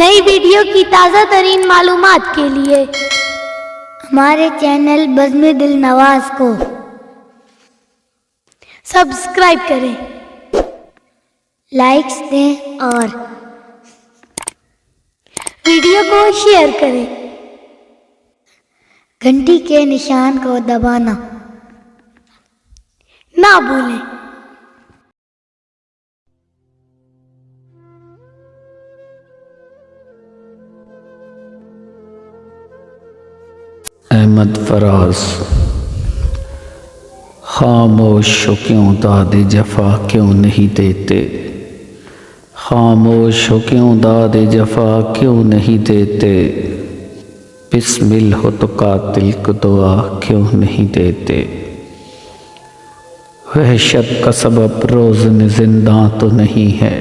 نئی ویڈیو کی تازہ ترین معلومات کے لیے ہمارے چینل بزم دل نواز کو سبسکرائب کریں، لائکس دیں اور ویڈیو کو شیئر کریں، گھنٹی کے نشان کو دبانا نہ بھولیں۔ احمد فراز۔ خاموش ہو کیوں داد جفا کیوں نہیں دیتے، خاموش ہو کیوں داد جفا کیوں نہیں دیتے، بسمل ہو تو قاتل کو دعا کیوں نہیں دیتے، وحشت کا سبب روزن زنداں تو نہیں ہے،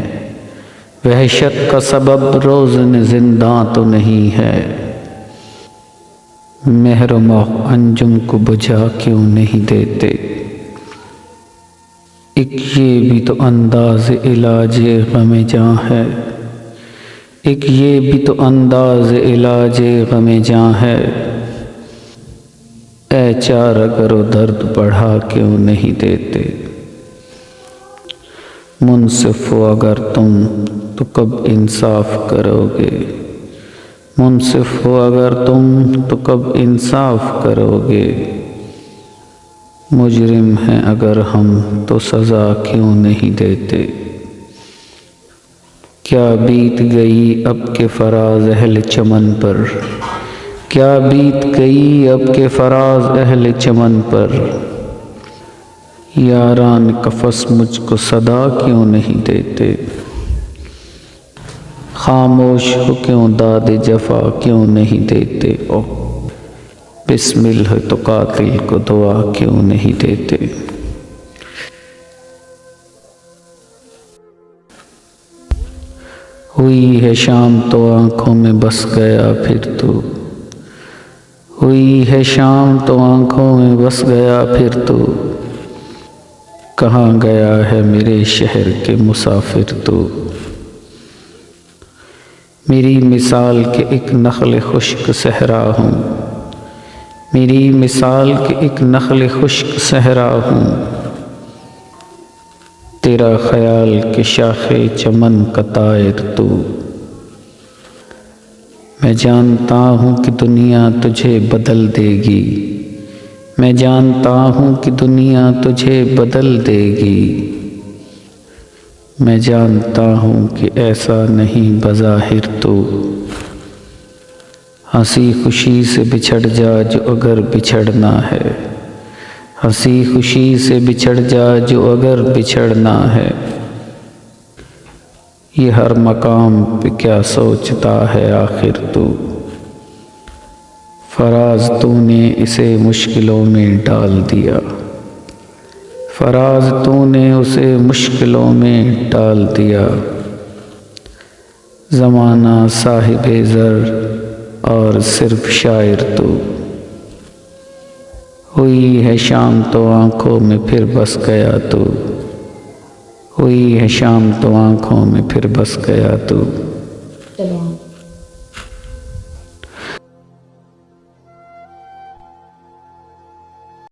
وحشت کا سبب روزن زنداں تو نہیں ہے، مہر و موح انجم کو بجھا کیوں نہیں دیتے، ایک یہ بھی تو انداز علاج غم جاں ہے، ایک یہ بھی تو انداز علاج غم جاں ہے، اے چارہ کرو درد بڑھا کیوں نہیں دیتے، منصف ہو اگر تم تو کب انصاف کرو گے، منصف ہو اگر تم تو کب انصاف کرو گے، مجرم ہیں اگر ہم تو سزا کیوں نہیں دیتے، کیا بیت گئی اب کے فراز اہل چمن پر، کیا بیت گئی اب کے فراز اہل چمن پر، یاران قفس مجھ کو صدا کیوں نہیں دیتے، خاموش ہو کیوں داد جفا کیوں نہیں دیتے، او بسمل ہے تو قاتل کو دعا کیوں نہیں دیتے۔ ہوئی ہے شام تو آنکھوں میں بس گیا پھر تو، ہوئی ہے شام تو آنکھوں میں بس گیا پھر تو، کہاں گیا ہے میرے شہر کے مسافر تو، میری مثال کے ایک نخل خشک صحرا ہوں، میری مثال کے ایک نخل خشک صحرا ہوں، تیرا خیال کہ شاخ چمن کا طائر تو، میں جانتا ہوں کہ دنیا تجھے بدل دے گی، میں جانتا ہوں کہ دنیا تجھے بدل دے گی، میں جانتا ہوں کہ ایسا نہیں بظاہر تو، ہنسی خوشی سے بچھڑ جا جو اگر بچھڑنا ہے، ہنسی خوشی سے بچھڑ جا جو اگر بچھڑنا ہے، یہ ہر مقام پہ کیا سوچتا ہے آخر تو، فراز تو نے اسے مشکلوں میں ڈال دیا، فراز تو نے اسے مشکلوں میں ڈال دیا، زمانہ صاحب زر اور صرف شاعر تو، ہوئی ہے شام تو آنکھوں میں پھر بس گیا تو، ہوئی ہے شام تو آنکھوں میں پھر بس گیا تو۔